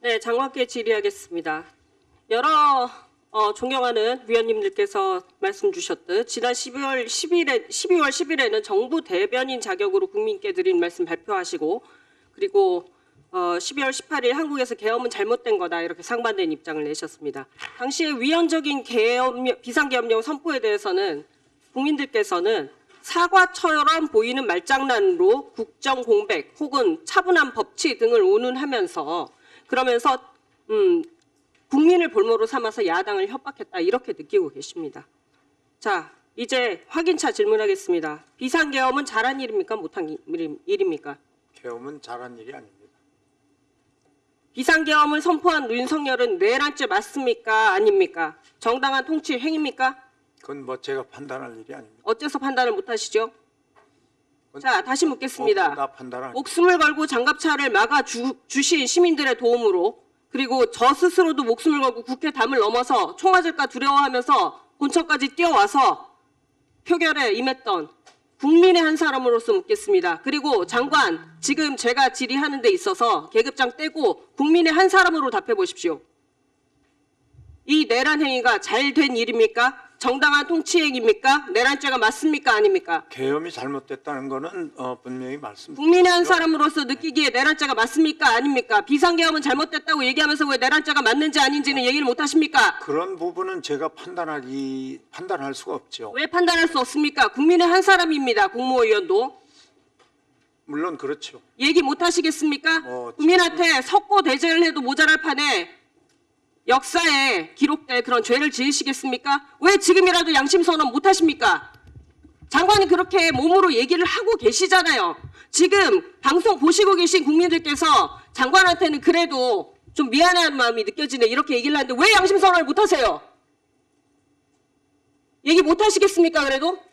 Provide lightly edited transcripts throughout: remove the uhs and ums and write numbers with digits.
네, 장관께 질의하겠습니다. 여러 존경하는 위원님들께서 말씀 주셨듯 지난 12월 10일에는 정부 대변인 자격으로 국민께 드린 말씀 발표하시고 그리고 12월 18일 한국에서 계엄은 잘못된 거다 이렇게 상반된 입장을 내셨습니다. 당시에 위헌적인 비상계엄령 선포에 대해서는 국민들께서는 사과처럼 보이는 말장난으로 국정 공백 혹은 차분한 법치 등을 운운하면서 그러면서 국민을 볼모로 삼아서 야당을 협박했다 이렇게 느끼고 계십니다. 자, 이제 확인차 질문하겠습니다. 비상계엄은 잘한 일입니까? 못한 일입니까? 계엄은 잘한 일이 아닙니다. 비상계엄을 선포한 윤석열은 내란죄 맞습니까? 아닙니까? 정당한 통치 행위입니까? 그건 뭐 제가 판단할 일이 아닙니다. 어째서 판단을 못하시죠? 자, 다시 묻겠습니다. 나 판단할. 목숨을 걸고 장갑차를 막아 주신 시민들의 도움으로 그리고 저 스스로도 목숨을 걸고 국회 담을 넘어서 총 맞을까 두려워하면서 본청까지 뛰어와서 표결에 임했던 국민의 한 사람으로서 묻겠습니다. 그리고 장관, 지금 제가 질의하는 데 있어서 계급장 떼고 국민의 한 사람으로 답해 보십시오. 이 내란 행위가 잘된 일입니까? 정당한 통치 행위입니까? 내란죄가 맞습니까? 아닙니까? 계엄이 잘못됐다는 거는 분명히 말씀드립니다. 국민의 한 사람으로서 느끼기에 내란죄가 맞습니까? 아닙니까? 비상계엄은 잘못됐다고 얘기하면서 왜 내란죄가 맞는지 아닌지는 얘기를 못 하십니까? 그런 부분은 제가 판단할 수가 없죠. 왜 판단할 수 없습니까? 국민의 한 사람입니다. 국무위원도. 물론 그렇죠. 얘기 못 하시겠습니까? 국민한테 석고 대죄를 해도 모자랄 판에 역사에 기록될 그런 죄를 지으시겠습니까? 왜 지금이라도 양심선언 못 하십니까? 장관이 그렇게 몸으로 얘기를 하고 계시잖아요. 지금 방송 보시고 계신 국민들께서 장관한테는 그래도 좀 미안해하는 마음이 느껴지네 이렇게 얘기를 하는데 왜 양심선언을 못 하세요? 얘기 못 하시겠습니까 그래도?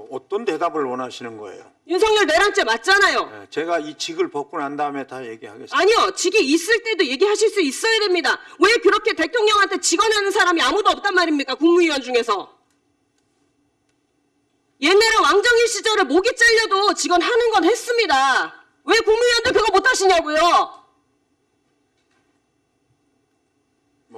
어떤 대답을 원하시는 거예요? 윤석열 내란죄 맞잖아요. 네, 제가 이 직을 벗고 난 다음에 다 얘기하겠습니다. 아니요. 직이 있을 때도 얘기하실 수 있어야 됩니다. 왜 그렇게 대통령한테 직언하는 사람이 아무도 없단 말입니까? 국무위원 중에서. 옛날에 왕정일 시절에 목이 잘려도 직언하는 건 했습니다. 왜 국무위원들 그거 못 하시냐고요?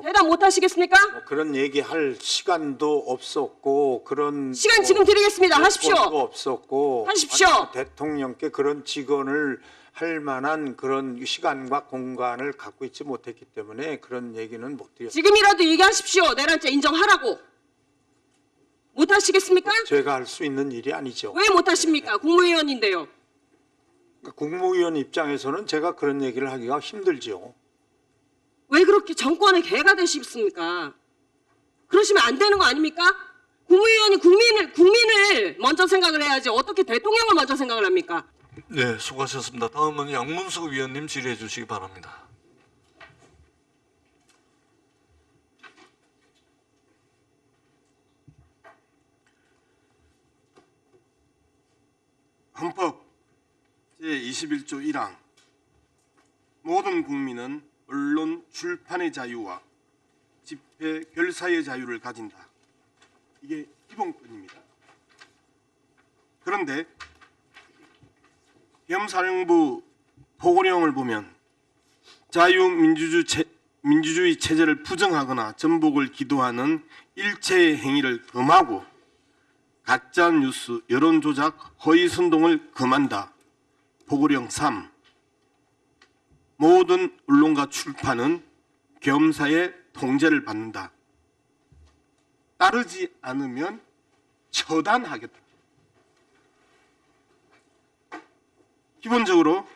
대답 못 하시겠습니까? 그런 얘기할 시간도 없었고 그런 시간 지금 드리겠습니다. 하십시오. 없었고 하십시오. 대통령께 그런 직언을 할 만한 그런 시간과 공간을 갖고 있지 못했기 때문에 그런 얘기는 못 드렸습니다. 지금이라도 얘기하십시오. 내란죄 인정하라고. 못 하시겠습니까? 제가 할 수 있는 일이 아니죠. 왜 못 하십니까? 국무위원인데요. 국무위원 입장에서는 제가 그런 얘기를 하기가 힘들죠. 왜 그렇게 정권의 개가 되십니까? 그러시면 안 되는 거 아닙니까? 국무위원이 국민을 먼저 생각을 해야지 어떻게 대통령을 먼저 생각을 합니까? 네, 수고하셨습니다. 다음은 양문석 위원님 질의해 주시기 바랍니다. 헌법 제21조 1항 모든 국민은 언론 출판의 자유와 집회 결사의 자유를 가진다. 이게 기본권입니다. 그런데 계엄사령부 보고령을 보면 자유민주주의 체제를 부정하거나 전복을 기도하는 일체의 행위를 금하고 가짜뉴스, 여론조작, 허위선동을 금한다. 보고령 3. 모든 언론과 출판은 계엄사의 통제를 받는다. 따르지 않으면 처단하겠다. 기본적으로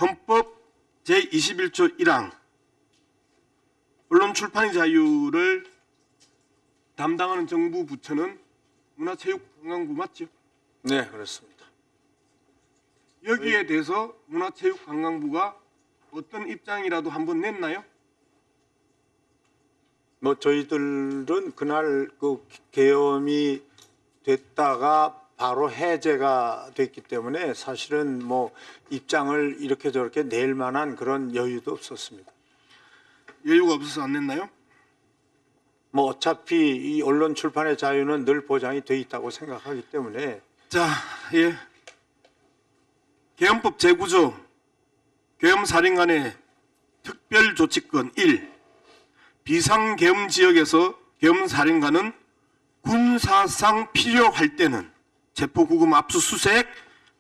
헌법 제21조 1항 언론 출판의 자유를 담당하는 정부 부처는 문화체육관광부 맞죠? 네, 그렇습니다. 여기에 대해서 문화체육관광부가 어떤 입장이라도 한번 냈나요? 저희들은 그날 그 계엄이 됐다가 바로 해제가 됐기 때문에 사실은 입장을 이렇게 저렇게 낼 만한 그런 여유도 없었습니다. 여유가 없어서 안 냈나요? 어차피 이 언론 출판의 자유는 늘 보장이 돼 있다고 생각하기 때문에. 자, 예. 계엄법 제9조 계엄사령관의 특별조치권 1. 비상계엄 지역에서 계엄사령관은 군사상 필요할 때는 체포구금 압수수색,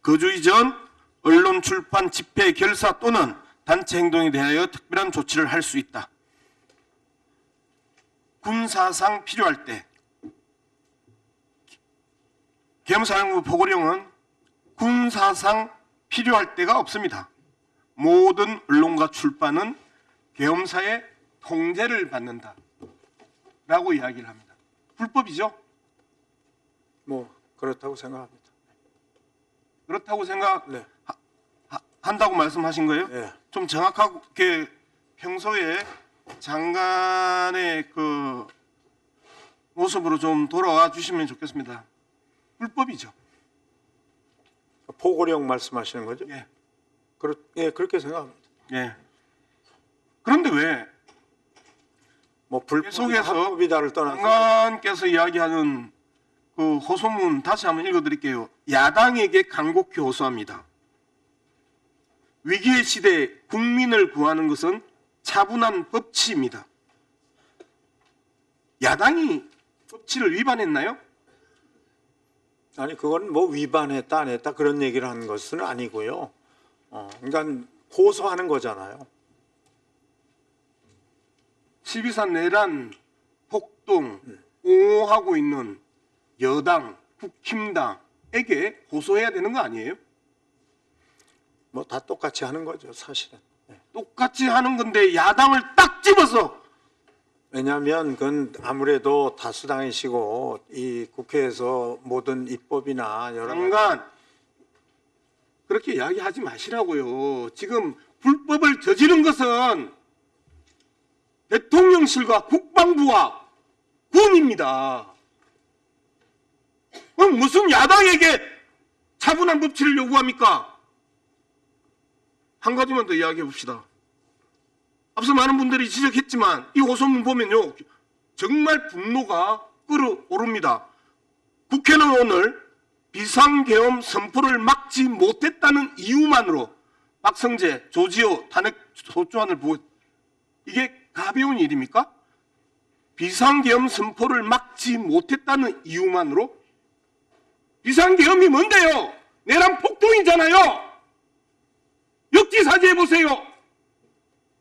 거주 이전, 언론 출판, 집회, 결사 또는 단체 행동에 대하여 특별한 조치를 할 수 있다. 군사상 필요할 때 계엄사령부 보고령은 군사상 필요할 때가 없습니다. 모든 언론과 출판은 계엄사의 통제를 받는다 라고 이야기를 합니다. 불법이죠? 뭐 그렇다고 생각합니다. 그렇다고 네. 생각한다고 말씀하신 거예요? 네. 좀 정확하게 평소에 장관의 그 모습으로 좀 돌아와 주시면 좋겠습니다. 불법이죠. 포고령 말씀하시는 거죠? 예. 예, 그렇게 생각합니다. 예. 그런데 왜 뭐 불법이다, 계속해서 합법이다를 떠나서 장관께서 이야기하는 그 호소문 다시 한번 읽어드릴게요. 야당에게 간곡히 호소합니다. 위기의 시대에 국민을 구하는 것은 차분한 법치입니다. 야당이 법치를 위반했나요? 아니 그건 뭐 위반했다 안 했다 그런 얘기를 한 것은 아니고요. 그러니까 호소하는 거잖아요. 12.3 내란 폭동 옹호하고 있는 여당, 국힘당에게 호소해야 되는 거 아니에요? 뭐 다 똑같이 하는 거죠, 사실은. 네. 똑같이 하는 건데 야당을 딱 집어서 왜냐하면 그건 아무래도 다수당이시고 이 국회에서 모든 입법이나 여러 가지 장관 그렇게 이야기하지 마시라고요. 지금 불법을 저지른 것은 대통령실과 국방부와 군입니다. 그럼 무슨 야당에게 차분한 법치를 요구합니까? 한 가지만 더 이야기해 봅시다. 앞서 많은 분들이 지적했지만 이 호소문 보면요 정말 분노가 끓어오릅니다. 국회는 오늘 비상계엄 선포를 막지 못했다는 이유만으로 박성재, 조지호 탄핵 소추안을 보고 이게 가벼운 일입니까? 비상계엄 선포를 막지 못했다는 이유만으로 비상계엄이 뭔데요? 내란 폭동이잖아요. 역지사지해 보세요.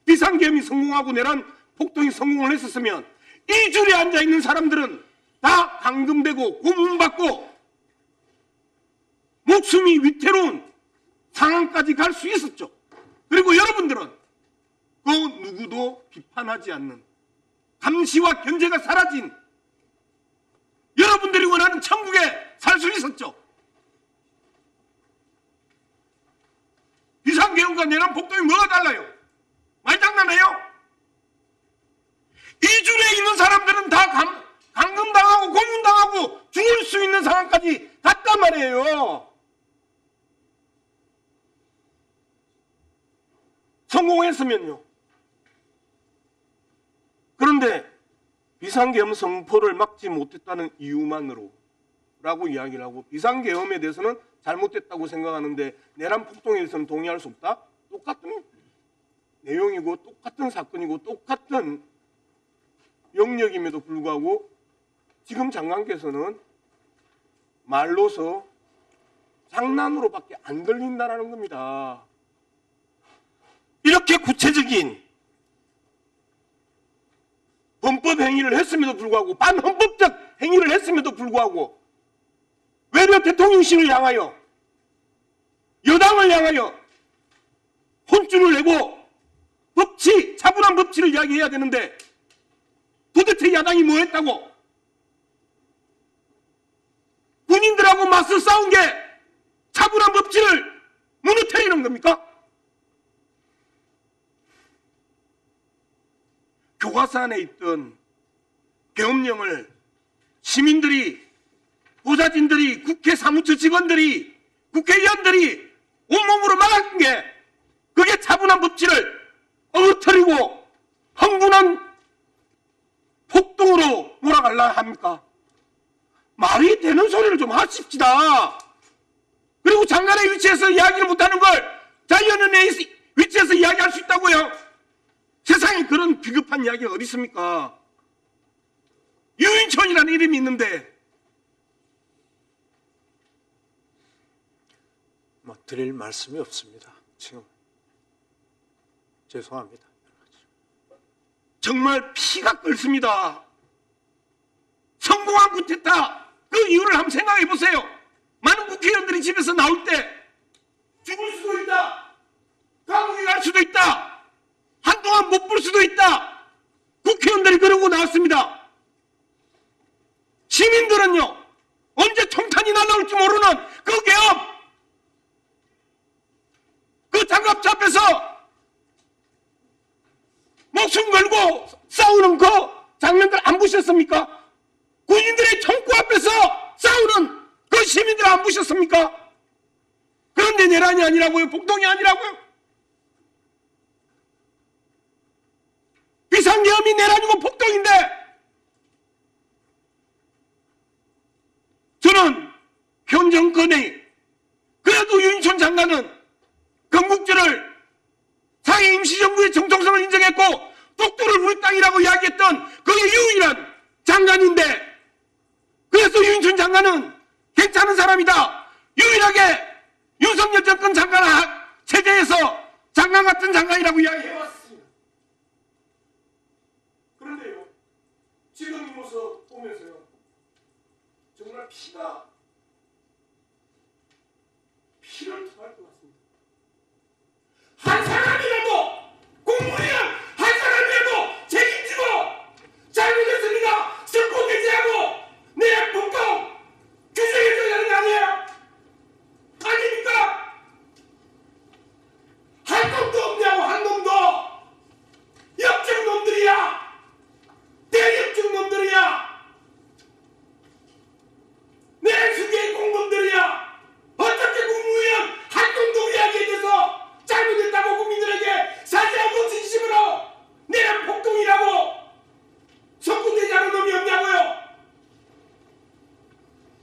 비상계엄이 성공하고 내란 폭동이 성공을 했었으면 이 줄에 앉아있는 사람들은 다 감금되고 고문받고 목숨이 위태로운 상황까지 갈 수 있었죠. 그리고 여러분들은 그 누구도 비판하지 않는 감시와 견제가 사라진 여러분들이 원하는 천국에 살 수 있었죠. 비상계엄과 내란 폭동이 뭐가 달라요? 말장난해요? 이 줄에 있는 사람들은 다 감금당하고 고문당하고 죽을 수 있는 상황까지 갔단 말이에요. 성공했으면요. 그런데 비상계엄 선포를 막지 못했다는 이유만으로 라고 이야기를 하고 비상계엄에 대해서는 잘못됐다고 생각하는데 내란 폭동에 대해서는 동의할 수 없다? 똑같은 내용이고 똑같은 사건이고 똑같은 영역임에도 불구하고 지금 장관께서는 말로서 장난으로밖에 안 들린다는 겁니다. 이렇게 구체적인 범법 행위를 했음에도 불구하고 반헌법적 행위를 했음에도 불구하고 외려 대통령실을 향하여 여당을 향하여 혼쭐을 내고 법치, 차분한 법치를 이야기해야 되는데 도대체 야당이 뭐 했다고? 군인들하고 맞서 싸운 게 차분한 법치를 무너뜨리는 겁니까? 교과서 안에 있던 계엄령을 시민들이, 보좌진들이, 국회 사무처 직원들이, 국회의원들이 온몸으로 막은 게 그게 차분한 법치를 어거터리고 흥분한 폭동으로 몰아가려 합니까? 말이 되는 소리를 좀 하십시다. 그리고 장관의 위치에서 이야기를 못하는 걸 자연연의 위치에서 이야기할 수 있다고요? 세상에 그런 비겁한 이야기가 어디 있습니까? 유인촌이라는 이름이 있는데 뭐 드릴 말씀이 없습니다. 지금 죄송합니다. 정말 피가 끓습니다. 성공한 쿠데타 그 이유를 한번 생각해 보세요. 많은 국회의원들이 집에서 나올 때 죽을 수도 있다. 감옥에 갈 수도 있다. 한동안 못 볼 수도 있다. 국회의원들이 그러고 나왔습니다. 시민들은요, 언제 총탄이 날아올지 모르는 그 계엄, 그 장갑차 앞에서 목숨 걸고 싸우는 그 장면들 안 보셨습니까? 군인들의 총구 앞에서 싸우는 그 시민들 안 보셨습니까? 그런데 내란이 아니라고요? 폭동이 아니라고요? 비상계엄이 내란이고 폭동인데 저는 현 정권의 그래도 유인촌 장관은 건국주를 상해 임시정부의 정통성을 인정했고 독도를 우리 땅이라고 이야기했던 그게 유일한 장관인데 그래서 유인촌 장관은 괜찮은 사람이다. 유일하게 윤석열 정권 장관 체제에서 장관 같은 장관이라고 이야기해왔습니다. 그런데요, 지금 이 모습 보면서요, 정말 피가